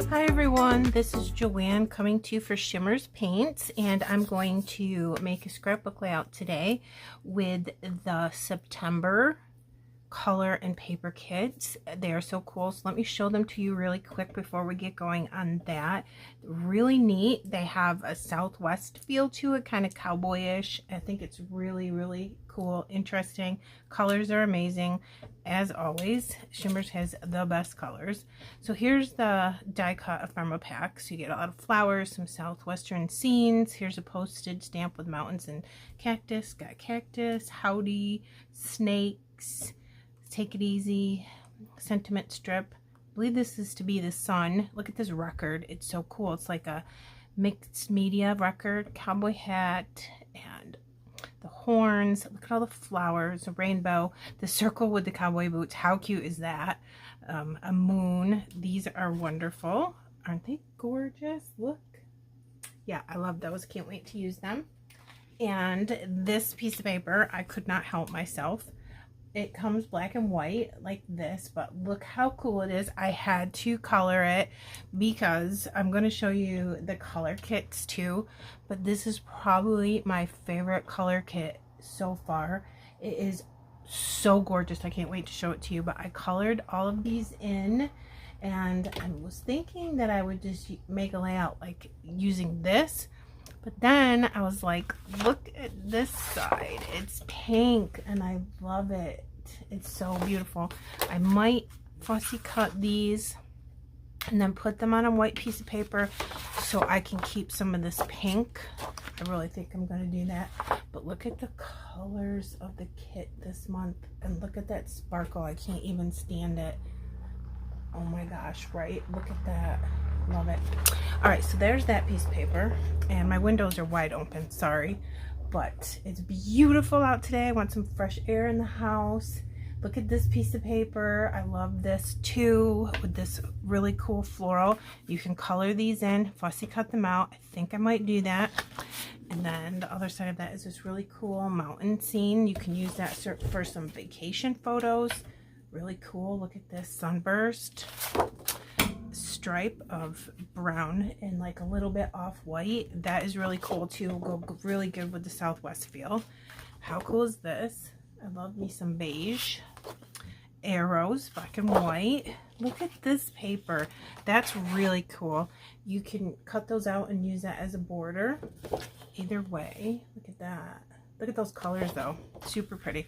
Hi everyone, this is Joanne coming to you for Shimmerz Paints, and I'm going to make a scrapbook layout today with the September color and paper kits. They are so cool, so let me show them to you really quick before we get going on that. Really neat. They have a Southwest feel to it, kind of cowboyish. I think it's really cool, interesting. Colors are amazing. As always, Shimmerz has the best colors. So here's the die cut ephemera pack. So you get a lot of flowers, some Southwestern scenes. Here's a postage stamp with mountains and cactus. Got cactus, howdy, snakes, take it easy, sentiment strip. I believe this is to be the sun. Look at this record. It's so cool. It's like a mixed media record. Cowboy hat and the horns. Look at all the flowers, a rainbow, the circle with the cowboy boots. How cute is that? A moon. These are wonderful. Aren't they gorgeous? Look. Yeah, I love those. Can't wait to use them. And this piece of paper, I could not help myself. It comes black and white like this, but look how cool it is. I had to color it because I'm going to show you the color kits too, but this is probably my favorite color kit so far. It is so gorgeous. I can't wait to show it to you, but I colored all of these in, and I was thinking that I would just make a layout like using this, but then I was like, look at this side. It's pink and I love it. It's so beautiful. I might fussy cut these and then put them on a white piece of paper so I can keep some of this pink. I really think I'm going to do that. But look at the colors of the kit this month. And look at that sparkle. I can't even stand it. Oh my gosh, right? Look at that. Love it. All right, so there's that piece of paper, and my windows are wide open, sorry, but it's beautiful out today. I want some fresh air in the house. Look at this piece of paper. I love this too, with this really cool floral. You can color these in, fussy cut them out. I think I might do that. And then the other side of that is this really cool mountain scene. You can use that for some vacation photos. Really cool. Look at this sunburst stripe of brown and like a little bit off white. That is really cool too. Will go really good with the Southwest feel. How cool is this? I love me some beige. Arrows, black and white. Look at this paper. That's really cool. You can cut those out and use that as a border. Either way, look at that. Look at those colors though. Super pretty.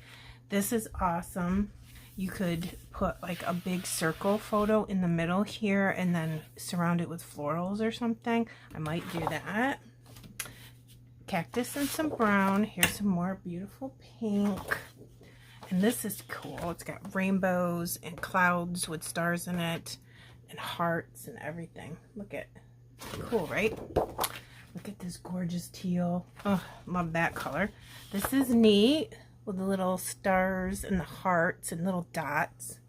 This is awesome. You could put like a big circle photo in the middle here and then surround it with florals or something. I might do that. Cactus and some brown. Here's some more beautiful pink. And this is cool. It's got rainbows and clouds with stars in it and hearts and everything. Look at, cool, right? Look at this gorgeous teal. Oh, love that color. This is neat, with the little stars and the hearts and little dots.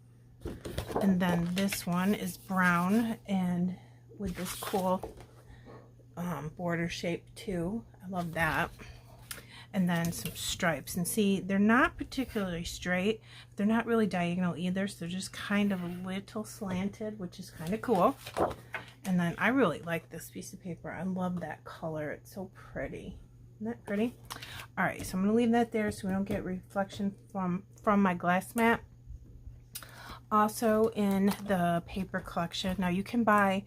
And then this one is brown and with this cool border shape too. I love that. And then some stripes. And see, they're not particularly straight. They're not really diagonal either, so they're just kind of a little slanted, which is kind of cool. And then I really like this piece of paper. I love that color. It's so pretty. Isn't that pretty? All right, so I'm going to leave that there so we don't get reflection from my glass mat. Also in the paper collection, now you can buy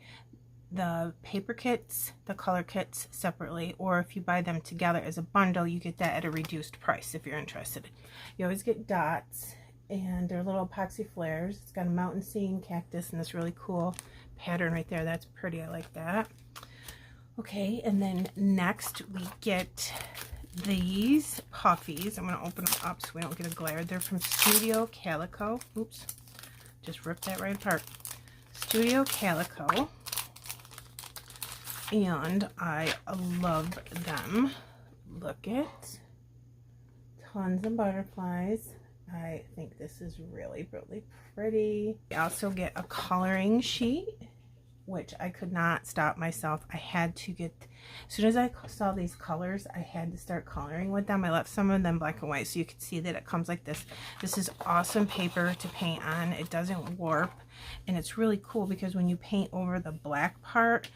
the paper kits, the color kits separately, or if you buy them together as a bundle, you get that at a reduced price if you're interested. You always get dots, and they're little epoxy flares. It's got a mountain scene, cactus, and this really cool pattern right there. That's pretty. I like that. Okay, and then next we get these puffies. I'm going to open them up so we don't get a glare. They're from Studio Calico. Oops, just ripped that right apart. Studio Calico. And I love them. Look at tons of butterflies. I think this is really, really pretty. You also get a coloring sheet which I could not stop myself. I had to get, as soon as I saw these colors, I had to start coloring with them. I left some of them black and white so you can see that it comes like this. This is awesome paper to paint on. It doesn't warp, and it's really cool because when you paint over the black part,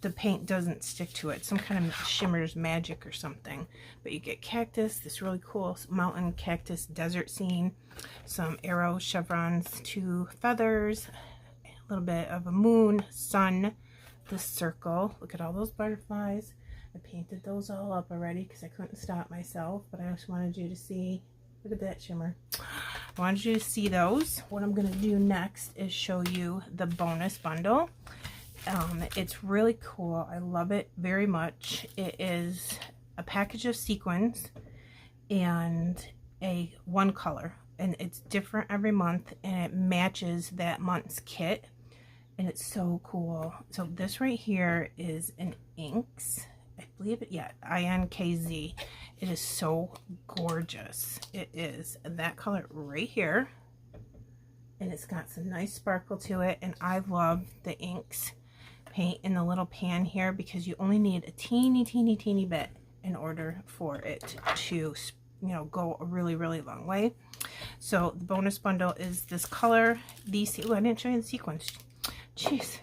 the paint doesn't stick to it. Some kind of Shimmerz magic or something. But you get cactus, this really cool mountain cactus desert scene, some arrows, chevrons, 2 feathers, a little bit of a moon, sun, the circle. Look at all those butterflies. I painted those all up already because I couldn't stop myself, but I just wanted you to see. Look at that shimmer. I wanted you to see those. What I'm going to do next is show you the bonus bundle. It's really cool. I love it very much. It is a package of sequins and one color, and it's different every month, and it matches that month's kit, and it's so cool. So this right here is an inks, I believe it, yeah, INKZ. It is so gorgeous. It is that color right here, and it's got some nice sparkle to it, and I love the inks paint in the little pan here because you only need a teeny bit in order for it to, you know, go a really long way. So the bonus bundle is this color. These, oh, I didn't show you the sequins. Jeez,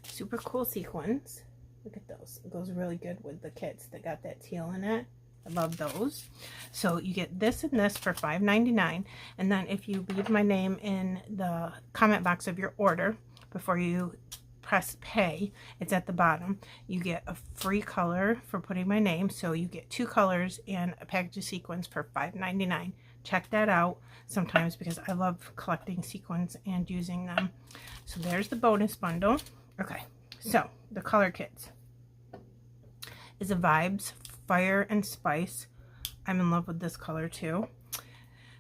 super cool sequins. Look at those. It goes really good with the kits that got that teal in it. I love those. So you get this and this for $5.99, and then if you leave my name in the comment box of your order before you press pay, it's at the bottom, you get a free color for putting my name. So you get 2 colors and a package of sequins for $5.99. Check that out sometimes because I love collecting sequins and using them. So there's the bonus bundle. Okay, so the color kits is a Vibes Fire and Spice. I'm in love with this color too.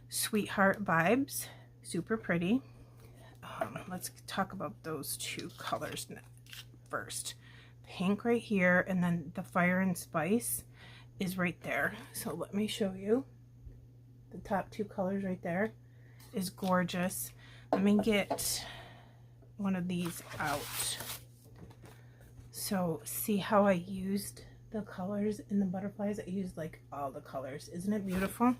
Sweetheart Vibes, super pretty. Let's talk about those 2 colors first. Pink right here, and then the Fire and Spice is right there. So let me show you. The top 2 colors right there is gorgeous. Let me get one of these out. So see how I used the colors in the butterflies? I used like all the colors. Isn't it beautiful?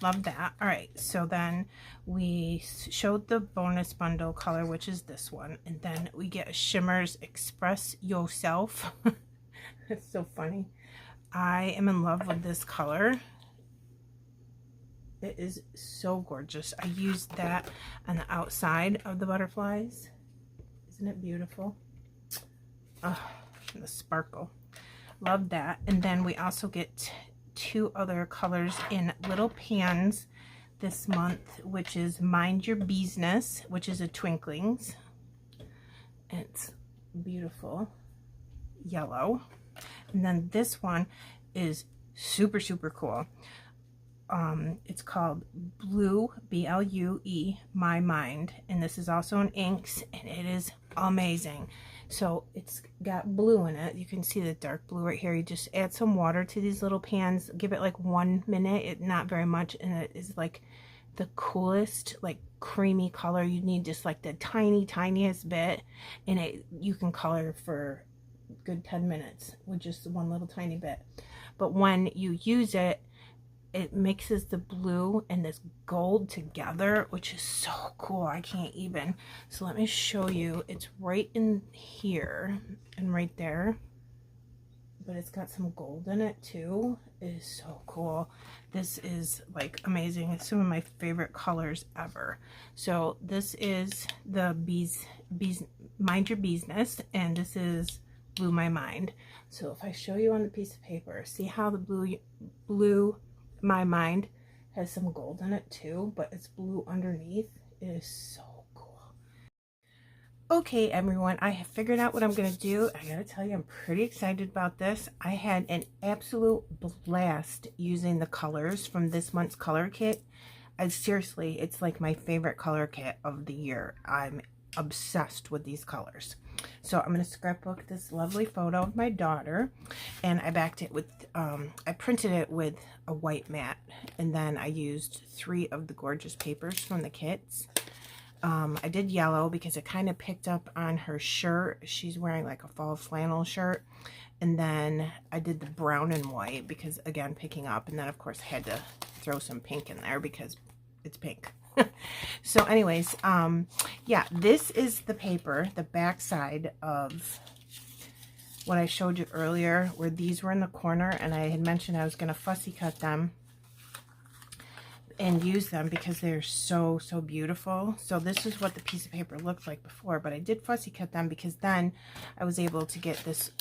Love that. All right, so then we showed the bonus bundle color, which is this one, and then we get a Shimmerz Express Yourself. That's so funny. I am in love with this color. It is so gorgeous. I used that on the outside of the butterflies. Isn't it beautiful? Oh, the sparkle. Love that. And then we also get 2 other colors in little pans this month, which is Mind Your Business, which is a Twinklings. It's beautiful yellow. And then this one is super cool. It's called Blue, B-L-U-E, My Mind, and this is also in inks, and it is amazing. So it's got blue in it. You can see the dark blue right here. You just add some water to these little pans, give it like 1 minute, not very much, and it is like the coolest, like creamy color. You need just like the tiniest bit, and you can color for a good 10 minutes with just one little tiny bit. But when you use it, it mixes the blue and this gold together, which is so cool. I can't even. So let me show you. It's right in here and right there, but it's got some gold in it too. It is so cool. This is like amazing. It's some of my favorite colors ever. So this is the Mind Your Business, and this is Blue My Mind. So if I show you on the piece of paper, see how the blue My Mind has some gold in it too, but it's blue underneath. It is so cool. Okay, everyone, I have figured out what I'm going to do. I gotta tell you, I'm pretty excited about this. I had an absolute blast using the colors from this month's color kit. Seriously, it's like my favorite color kit of the year. I'm obsessed with these colors. So I'm going to scrapbook this lovely photo of my daughter, and I backed it with, I printed it with a white mat, and then I used 3 of the gorgeous papers from the kits. I did yellow because it kind of picked up on her shirt. She's wearing like a fall flannel shirt. And then I did the brown and white because, again, picking up. And then, of course, I had to throw some pink in there because it's pink. So anyways, yeah, this is the paper, the back side of what I showed you earlier, where these were in the corner, and I had mentioned I was going to fussy cut them and use them because they're so beautiful. So this is what the piece of paper looked like before, but I did fussy cut them because then I was able to get this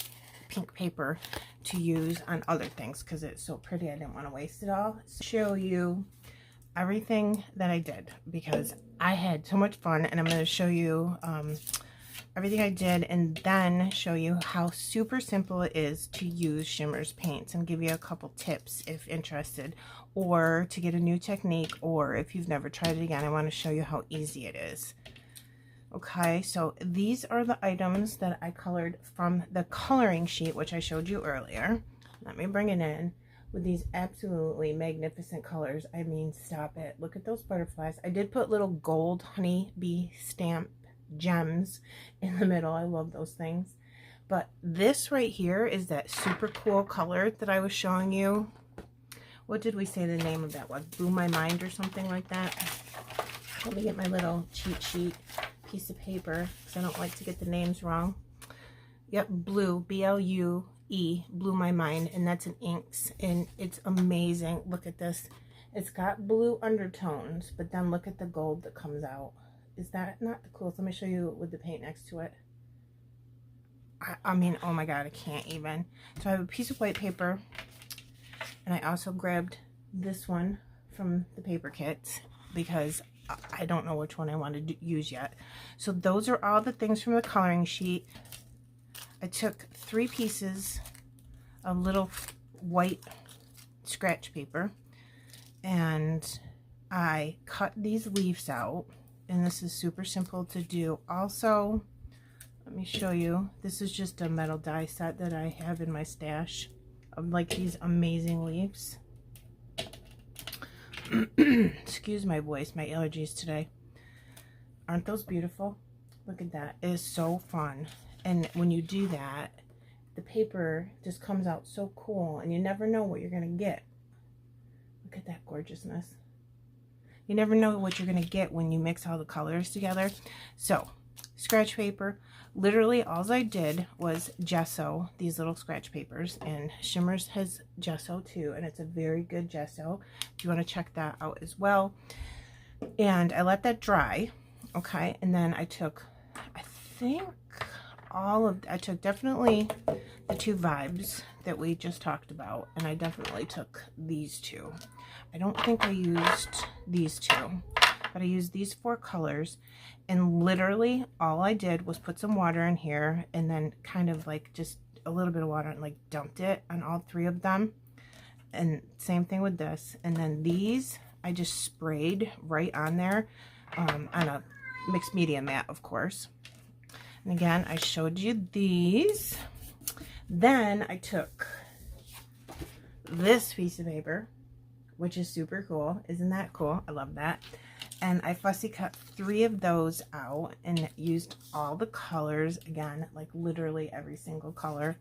pink paper to use on other things because it's so pretty. I didn't want to waste it all. So show you everything that I did because I had so much fun, and I'm going to show you everything I did and then show you how super simple it is to use Shimmerz paints and give you a couple tips if interested, or to get a new technique, or if you've never tried it again, I want to show you how easy it is. Okay, so these are the items that I colored from the coloring sheet, which I showed you earlier. Let me bring it in with these absolutely magnificent colors. I mean, stop it. Look at those butterflies. I did put little gold honeybee stamp gems in the middle. I love those things. But this right here is that super cool color that I was showing you. What did we say the name of that was? Blew My Mind or something like that. Let me get my little cheat sheet piece of paper because I don't like to get the names wrong. Yep, blue, B-L-U-E, Blew My Mind, and that's in inks, and it's amazing. Look at this. It's got blue undertones, but then look at the gold that comes out. Is that not the coolest? Let me show you with the paint next to it. I mean, oh my god, I can't even. So I have a piece of white paper, and I also grabbed this one from the paper kit because I don't know which one I want to use yet. So those are all the things from the coloring sheet. I took 3 pieces of little white scratch paper, and I cut these leaves out, and this is super simple to do. Also, let me show you, this is just a metal die set that I have in my stash of like these amazing leaves. Excuse my voice, my allergies today. Aren't those beautiful? Look at that. It is so fun. And when you do that, the paper just comes out so cool, and you never know what you're going to get. Look at that gorgeousness. You never know what you're going to get when you mix all the colors together. So, scratch paper. Literally, all I did was gesso these little scratch papers, and Shimmerz has gesso too, and it's a very good gesso if you want to check that out as well. And I let that dry, okay, and then I took, I think I took definitely the 2 vibes that we just talked about, and I definitely took these 2. I don't think I used these 2, but I used these 4 colors, and literally all I did was put some water in here and then kind of like just a little bit of water and like dumped it on all 3 of them. And same thing with this. And then these I just sprayed right on there on a mixed media mat, of course. And again, I showed you these. Then I took this piece of paper, which is super cool. Isn't that cool? I love that. And I fussy cut 3 of those out and used all the colors, again, like literally every single color.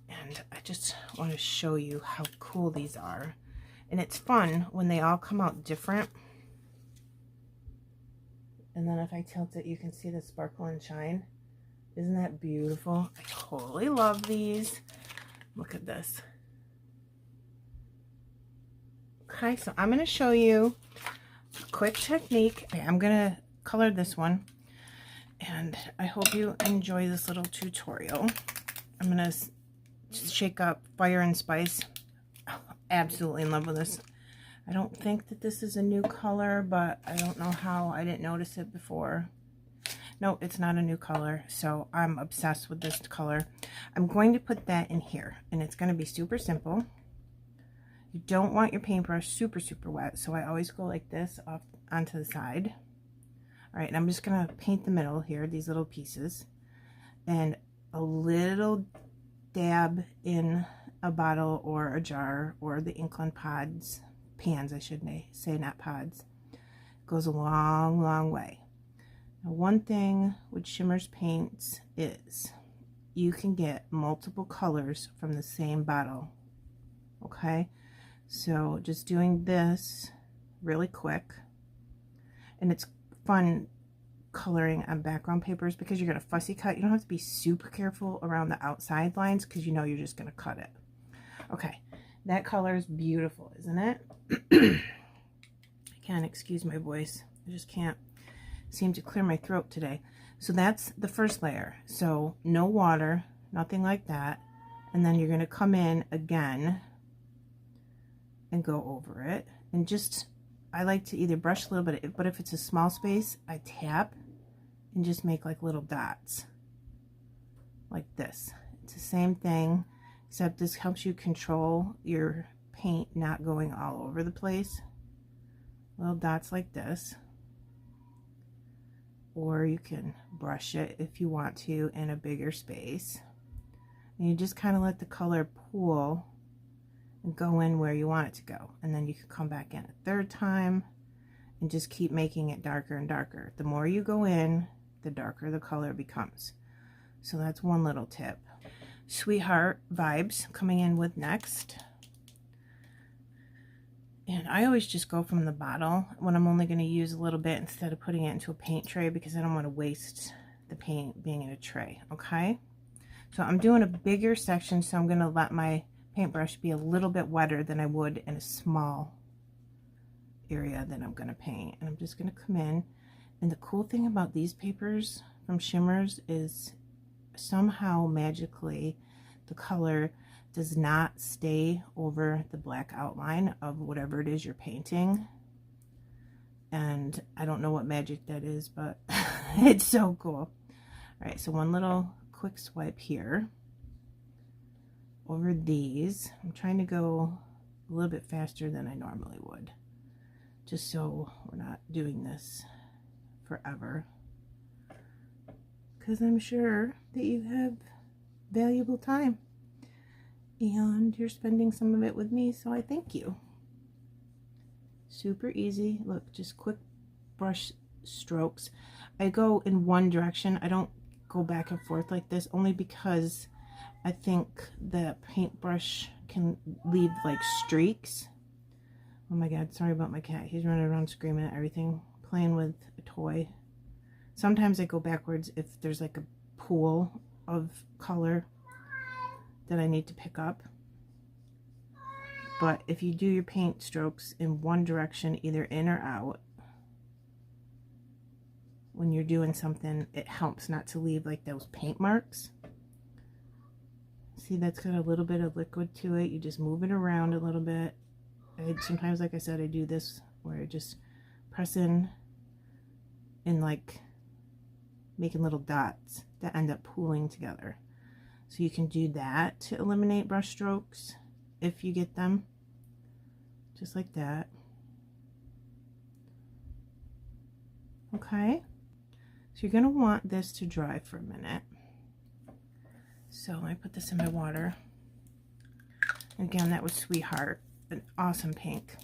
And I just want to show you how cool these are. And it's fun when they all come out different. And then if I tilt it, you can see the sparkle and shine. Isn't that beautiful? I totally love these. Look at this. Okay, so I'm going to show you a quick technique. I'm going to color this one, and I hope you enjoy this little tutorial. I'm going to shake up Fire and Spice. Oh, absolutely in love with this. I don't think that this is a new color, but I don't know how I didn't notice it before. No, it's not a new color, so I'm obsessed with this color. I'm going to put that in here, and it's going to be super simple. You don't want your paintbrush super wet, so I always go like this off onto the side. All right, and I'm just going to paint the middle here, these little pieces, and a little dab in a bottle or a jar or the Inkland pods, pans I should say, not pods. It goes a long way. Now, one thing with Shimmerz paints is you can get multiple colors from the same bottle. Okay, so just doing this really quick, and it's fun coloring on background papers because you're going to fussy cut. You don't have to be super careful around the outside lines because you know you're just going to cut it. Okay, that color is beautiful, isn't it? I can't excuse my voice. I just can't seem to clear my throat today. So that's the first layer. So no water, nothing like that. And then you're going to come in again and go over it. And just, I like to either brush a little bit, but if it's a small space, I tap and just make like little dots like this. It's the same thing, except this helps you control your paint not going all over the place. Little dots like this. Or you can brush it if you want to in a bigger space. And you just kind of let the color pool and go in where you want it to go. And then you can come back in a third time and just keep making it darker and darker. The more you go in, the darker the color becomes. So that's one little tip. Sweetheart Vibes coming in with next. And I always just go from the bottle when I'm only going to use a little bit instead of putting it into a paint tray because I don't want to waste the paint being in a tray. Okay, so I'm doing a bigger section, so I'm going to let my paintbrush be a little bit wetter than I would in a small area that I'm going to paint. And I'm just going to come in. And the cool thing about these papers from Shimmerz is somehow magically the color does not stay over the black outline of whatever it is you're painting. And I don't know what magic that is, but it's so cool. All right, so one little quick swipe here over these. I'm trying to go a little bit faster than I normally would, just so we're not doing this forever, because I'm sure that you have valuable time and you're spending some of it with me, so I thank you. Super easy. Look, just quick brush strokes. I go in one direction. I don't go back and forth like this, only because I think the paintbrush can leave like streaks. Oh my god, sorry about my cat. He's running around screaming at everything, playing with a toy. Sometimes I go backwards if there's like a pool of color that I need to pick up. But if you do your paint strokes in one direction, either in or out, when you're doing something, it helps not to leave like those paint marks. See, that's got a little bit of liquid to it. You just move it around a little bit. Sometimes, like I said, I do this where I just press in and like making little dots that end up pooling together. So you can do that to eliminate brush strokes if you get them, just like that. Okay, so you're going to want this to dry for a minute. So let me put this in my water. Again, that was Sweetheart, an awesome pink.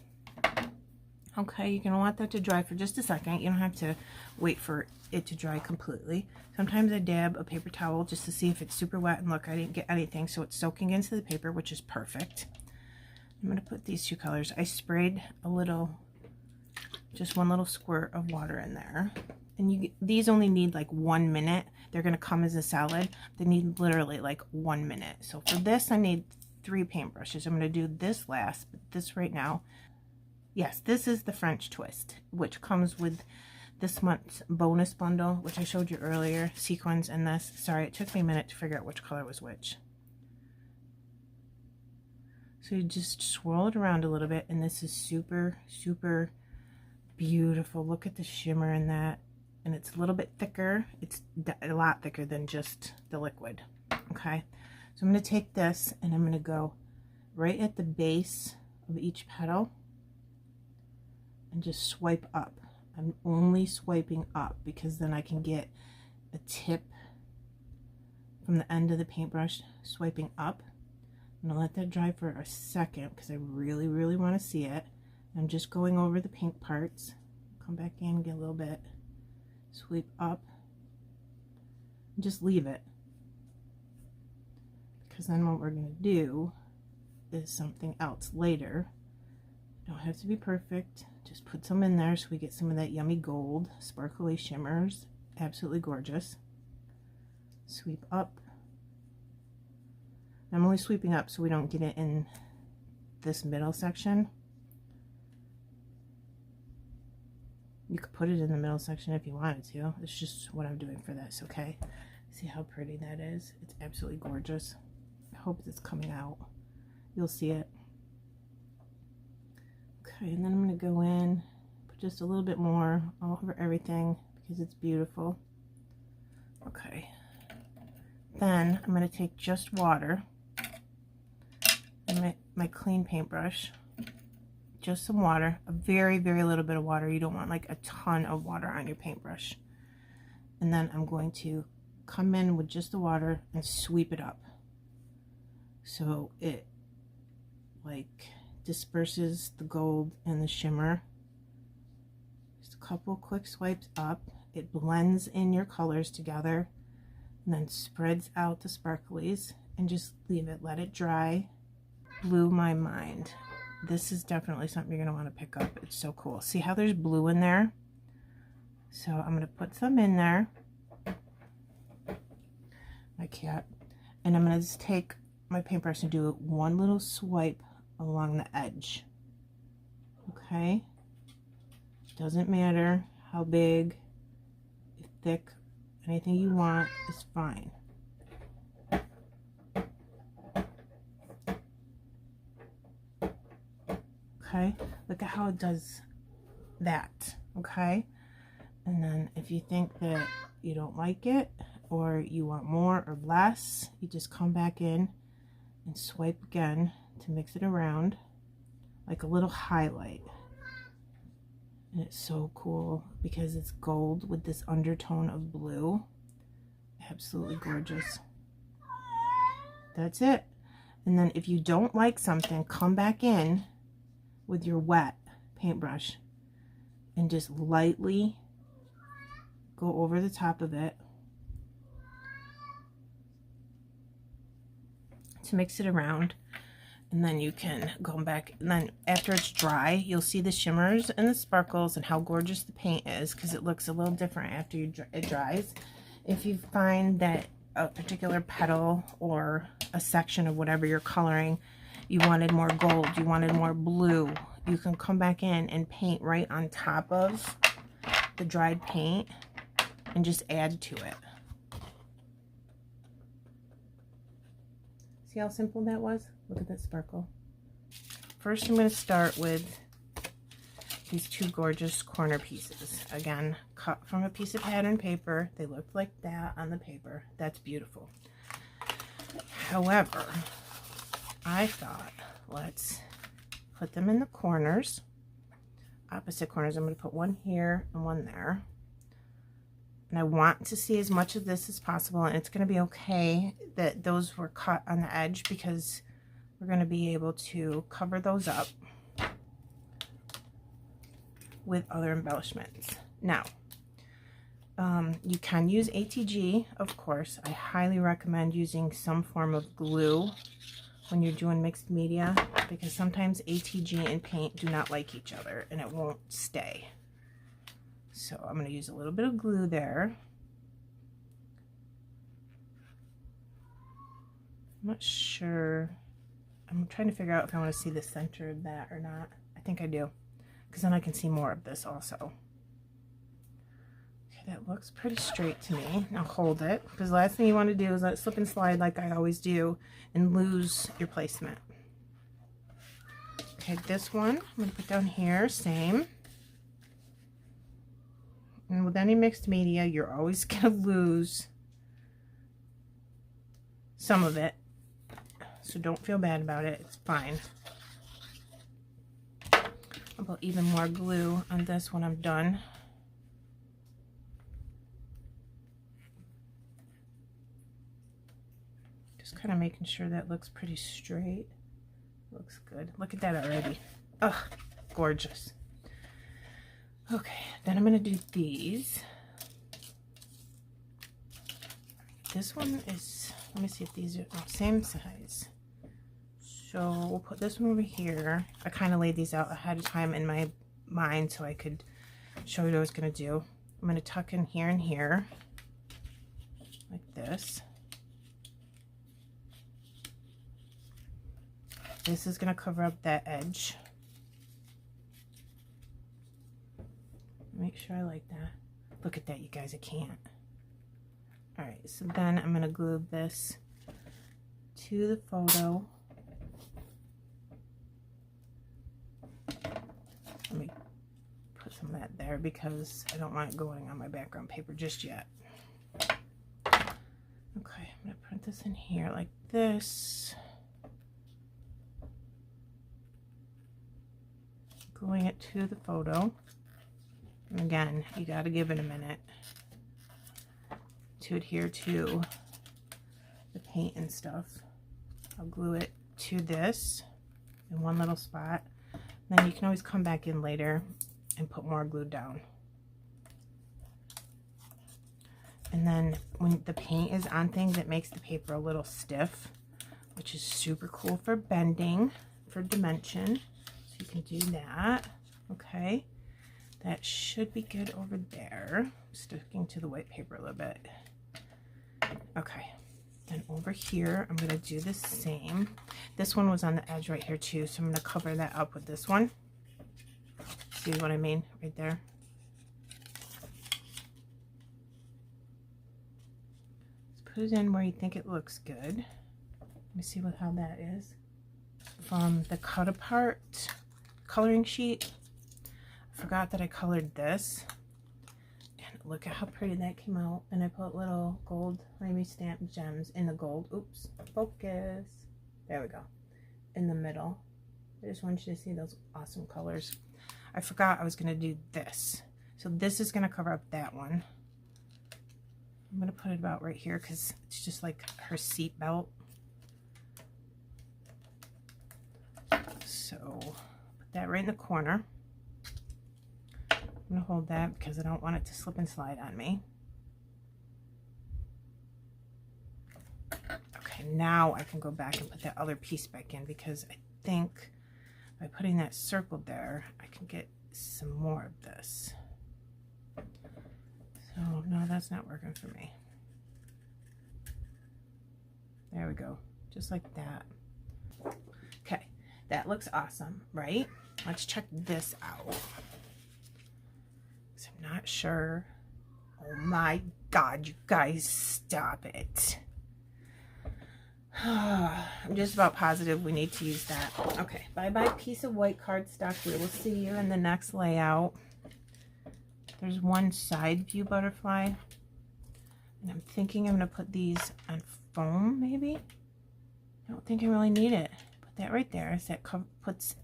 Okay, you're going to want that to dry for just a second. You don't have to wait for it to dry completely. Sometimes I dab a paper towel just to see if it's super wet, and look, I didn't get anything, so it's soaking into the paper, which is perfect. I'm going to put these two colors. I sprayed a little, just one little squirt of water in there. And these only need like 1 minute. They're going to come as a solid. They need literally like 1 minute. So for this, I need 3 paintbrushes. I'm going to do this last, but this right now. Yes, this is the French twist, which comes with this month's bonus bundle, which I showed you earlier, sequins and this. Sorry, it took me a minute to figure out which color was which. So you just swirl it around a little bit, and this is super, super beautiful. Look at the shimmer in that, and it's a little bit thicker. It's a lot thicker than just the liquid, okay? So I'm going to take this, and I'm going to go right at the base of each petal and just swipe up. I'm only swiping up because then I can get a tip from the end of the paintbrush swiping up. I'm going to let that dry for a second because I really, really want to see it. I'm just going over the pink parts. Come back in, get a little bit sweep up, and just leave it. Because then what we're going to do is something else later. Don't have to be perfect. Just put some in there so we get some of that yummy gold, sparkly shimmers. Absolutely gorgeous. Sweep up. I'm only sweeping up so we don't get it in this middle section. You could put it in the middle section if you wanted to. It's just what I'm doing for this, okay? See how pretty that is? It's absolutely gorgeous. I hope it's coming out. You'll see it. Okay, and then I'm going to go in, put just a little bit more all over everything because it's beautiful. Okay. Then I'm going to take just water and my clean paintbrush. Just some water, a very, very little bit of water. You don't want like a ton of water on your paintbrush. And then I'm going to come in with just the water and sweep it up. So it like disperses the gold and the shimmer. Just a couple quick swipes up. It blends in your colors together and then spreads out the sparklies, and just leave it, let it dry. Blew my mind. This is definitely something you're going to want to pick up. It's so cool. See how there's blue in there? So I'm going to put some in there. My cat. And I'm going to just take my paintbrush and do one little swipe along the edge. Okay? Doesn't matter how big, thick, anything you want is fine. Okay, look at how it does that. Okay, and then if you think that you don't like it or you want more or less, you just come back in and swipe again to mix it around like a little highlight. And it's so cool because it's gold with this undertone of blue. Absolutely gorgeous. That's it. And then if you don't like something, come back in with your wet paintbrush and just lightly go over the top of it to mix it around. And then you can go back, and then after it's dry, you'll see the shimmers and the sparkles and how gorgeous the paint is, because it looks a little different after it dries. If you find that a particular petal or a section of whatever you're coloring, you wanted more gold, you wanted more blue, you can come back in and paint right on top of the dried paint and just add to it. See how simple that was? Look at that sparkle. First, I'm going to start with these two gorgeous corner pieces. Again, cut from a piece of pattern paper. They looked like that on the paper. That's beautiful. However, I thought, let's put them in the corners, opposite corners. I'm going to put one here and one there. And I want to see as much of this as possible, and it's going to be okay that those were cut on the edge because we're going to be able to cover those up with other embellishments. Now, you can use ATG, of course. I highly recommend using some form of glue when you're doing mixed media, because sometimes ATG and paint do not like each other and it won't stay. So I'm going to use a little bit of glue there. I'm not sure. I'm trying to figure out if I want to see the center of that or not. I think I do, because then I can see more of this also. Okay, that looks pretty straight to me. Now hold it, because the last thing you want to do is let it slip and slide like I always do and lose your placement. Okay, this one I'm going to put down here, same. And with any mixed media, you're always going to lose some of it. So don't feel bad about it. It's fine. I'll put even more glue on this when I'm done. Just kind of making sure that looks pretty straight. Looks good. Look at that already. Ugh, gorgeous. Okay, then I'm going to do these. this one is, let me see if these are same size. So we'll put this one over here. I kind of laid these out ahead of time in my mind so I could show you what I was going to do. I'm going to tuck in here and here like this. This is going to cover up that edge. Make sure I like that. Look at that, you guys, I can't. All right, so then I'm going to glue this to the photo. Let me put some of that there because I don't want it going on my background paper just yet. Okay, I'm going to print this in here like this. Gluing it to the photo. And again, you got to give it a minute to adhere to the paint and stuff. I'll glue it to this in one little spot. Then you can always come back in later and put more glue down. And then when the paint is on things, it makes the paper a little stiff, which is super cool for bending, for dimension. So you can do that. Okay, that should be good over there. Sticking to the white paper a little bit. Okay, then over here, I'm gonna do the same. This one was on the edge right here too, so I'm gonna cover that up with this one. See what I mean? Right there. Let's put it in where you think it looks good. Let me see how that is. From the cut apart coloring sheet, I forgot that I colored this. And look at how pretty that came out. And I put little gold limey stamp gems in the gold. Oops, focus. There we go. In the middle. I just want you to see those awesome colors. I forgot I was going to do this. So this is going to cover up that one. I'm going to put it about right here because it's just like her seat belt. So put that right in the corner. I'm going to hold that because I don't want it to slip and slide on me. Okay, now I can go back and put that other piece back in because I think by putting that circle there, I can get some more of this. So, no, that's not working for me. There we go. Just like that. Okay, that looks awesome, right? Let's check this out. So I'm not sure. Oh my God, you guys, stop it. I'm just about positive we need to use that. Okay, bye-bye piece of white cardstock. We will see you in the next layout. There's one side view butterfly. And I'm thinking I'm going to put these on foam, maybe? I don't think I really need it. Put that right there. So that puts...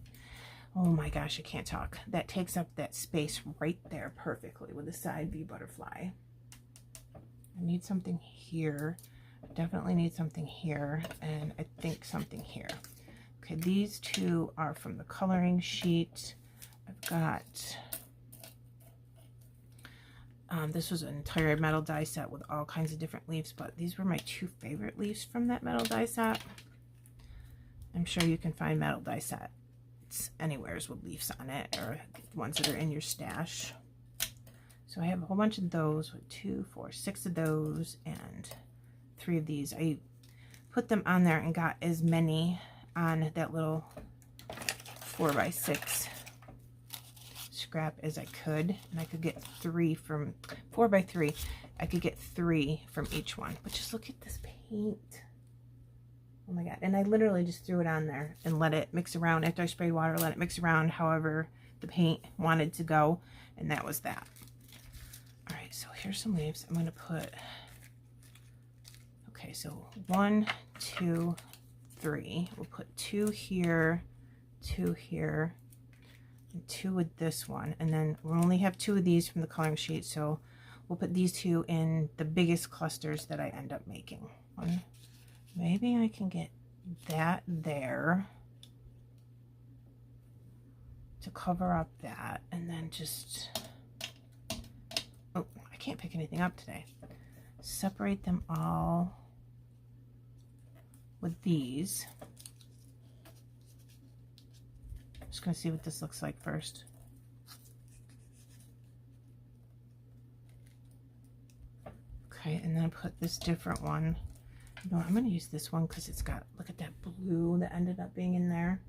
Oh my gosh, I can't talk. That takes up that space right there perfectly with a side view butterfly. I need something here. I definitely need something here, and I think something here. Okay, these two are from the coloring sheet. I've got... this was an entire metal die set with all kinds of different leaves, but these were my two favorite leaves from that metal die set. I'm sure you can find metal die sets anywheres with leaves on it, or ones that are in your stash. So I have a whole bunch of those with 2, 4, 6 of those, and 3 of these. I put them on there and got as many on that little 4x6 scrap as I could, and I could get 3 from 4x3. I could get 3 from each one. But just look at this paint. Oh my God. And I literally just threw it on there and let it mix around. After I sprayed water, let it mix around however the paint wanted to go, and that was that. All right, so here's some leaves. I'm going to put, okay, so 1, 2, 3. We'll put 2 here, 2 here, and 2 with this one, and then we'll only have 2 of these from the coloring sheet, so we'll put these 2 in the biggest clusters that I end up making. Maybe I can get that there to cover up that, and then just, oh, I can't pick anything up today. separate them all with these. Just gonna see what this looks like first. Okay, and then put this different one. No, I'm gonna use this one because it's got, look at that blue that ended up being in there.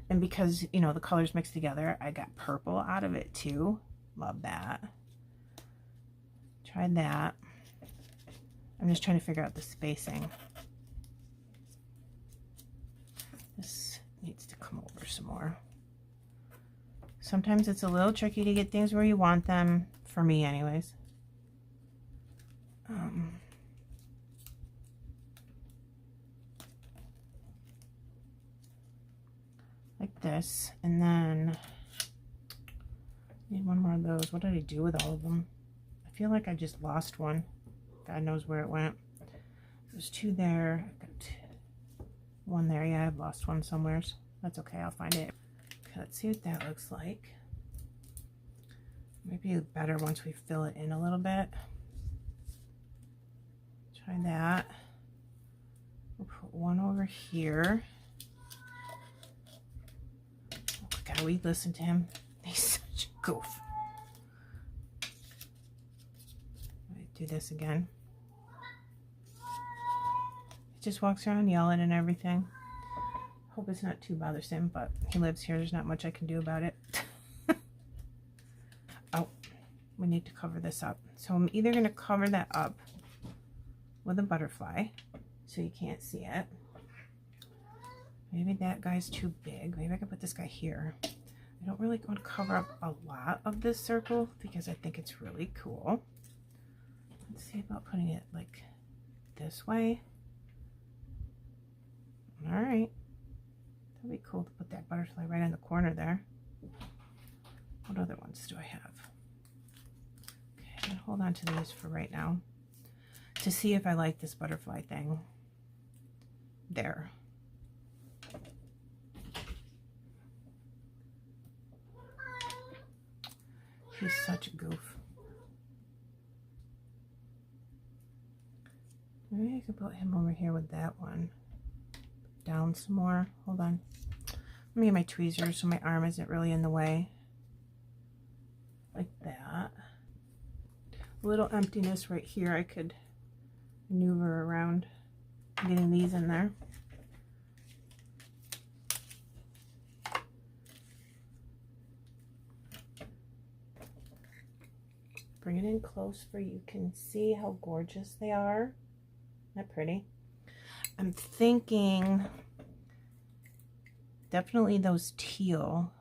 And because, you know, the colors mixed together, I got purple out of it too. Love that. Try that. I'm just trying to figure out the spacing. This needs to come over some more. Sometimes it's a little tricky to get things where you want them, for me anyways. Like this, and then I need one more of those. What did I do with all of them? I feel like I just lost one. God knows where it went. There's two there. I've got one there. Yeah, I've lost one somewhere. That's okay, I'll find it. Okay, let's see what that looks like. Maybe better once we fill it in a little bit. Try that. We'll put one over here. Oh, God, we listen to him. He's such a goof. Do this again. He just walks around yelling and everything. Hope it's not too bothersome, but he lives here. There's not much I can do about it. Oh, we need to cover this up. So I'm either going to cover that up with a butterfly so you can't see it. Maybe that guy's too big. Maybe I can put this guy here. I don't really want to cover up a lot of this circle because I think it's really cool. Let's see about putting it like this way. All right. That'd be cool to put that butterfly right in the corner there. What other ones do I have? Okay, I'm gonna hold on to these for right now to see if I like this butterfly thing. There. He's such a goof. Maybe I could put him over here with that one. Down some more. Hold on. Let me get my tweezers so my arm isn't really in the way. Like that. A little emptiness right here. I could maneuver around getting these in there. Bring it in close so you can see how gorgeous they are. Isn't that pretty? I'm thinking definitely those teal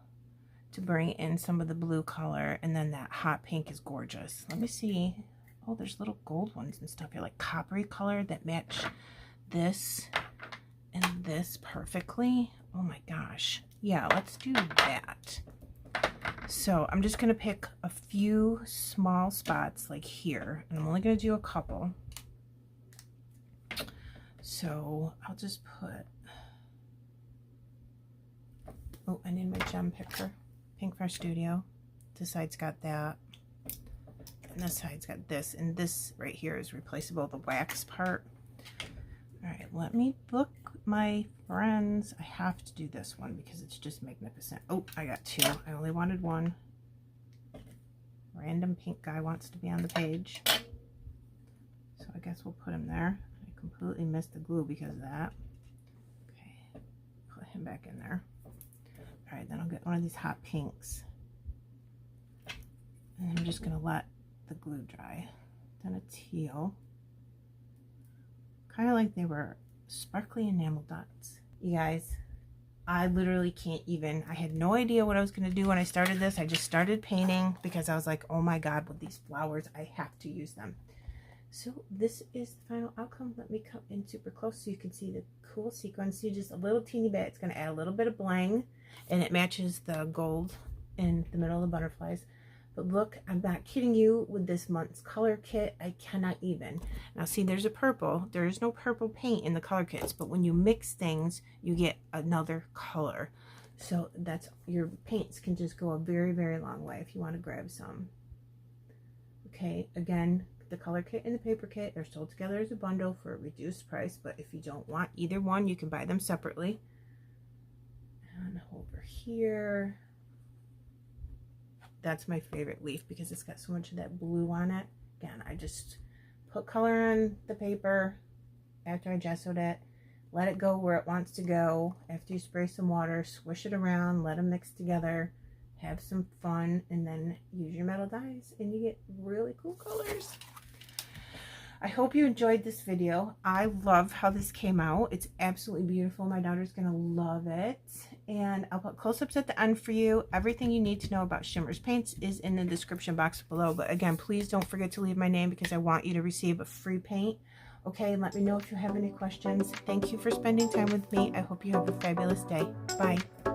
to bring in some of the blue color, and then that hot pink is gorgeous. Let me see. Oh, there's little gold ones and stuff here, like coppery color that match this and this perfectly. Oh my gosh. Yeah, let's do that. So I'm just going to pick a few small spots like here, and I'm only going to do a couple. So I'll just put, oh, I need my gem picker, Pink Fresh Studio. This side's got that, and this side's got this, and this right here is replaceable, the wax part. All right, let me book my friends. I have to do this one because it's just magnificent. Oh, I got two. I only wanted one. Random pink guy wants to be on the page, so I guess we'll put him there. I completely missed the glue because of that. Okay, put him back in there. All right, then I'll get one of these hot pinks, and I'm just gonna let the glue dry. Then a teal. Kind of like they were sparkly enamel dots. You guys, I literally can't even, I had no idea what I was going to do when I started this. I just started painting because I was like, oh my God, with these flowers, I have to use them. So this is the final outcome. Let me come in super close so you can see the cool sequins. See just a little teeny bit. It's going to add a little bit of bling, and it matches the gold in the middle of the butterflies. But look, I'm not kidding you with this month's color kit. I cannot even. Now see, there's a purple. There is no purple paint in the color kits, but when you mix things, you get another color. So that's, your paints can just go a very, very long way if you want to grab some. Okay, again, the color kit and the paper kit are sold together as a bundle for a reduced price, but if you don't want either one, you can buy them separately. And over here, that's my favorite leaf because it's got so much of that blue on it. Again, I just put color on the paper after I gessoed it, let it go where it wants to go. After you spray some water, swish it around, let them mix together, have some fun, and then use your metal dies and you get really cool colors. I hope you enjoyed this video. I love how this came out. It's absolutely beautiful. My daughter's gonna love it. And I'll put close-ups at the end for you. Everything you need to know about Shimmerz paints is in the description box below. But again, please don't forget to leave my name because I want you to receive a free paint. Okay, let me know if you have any questions. Thank you for spending time with me. I hope you have a fabulous day. Bye.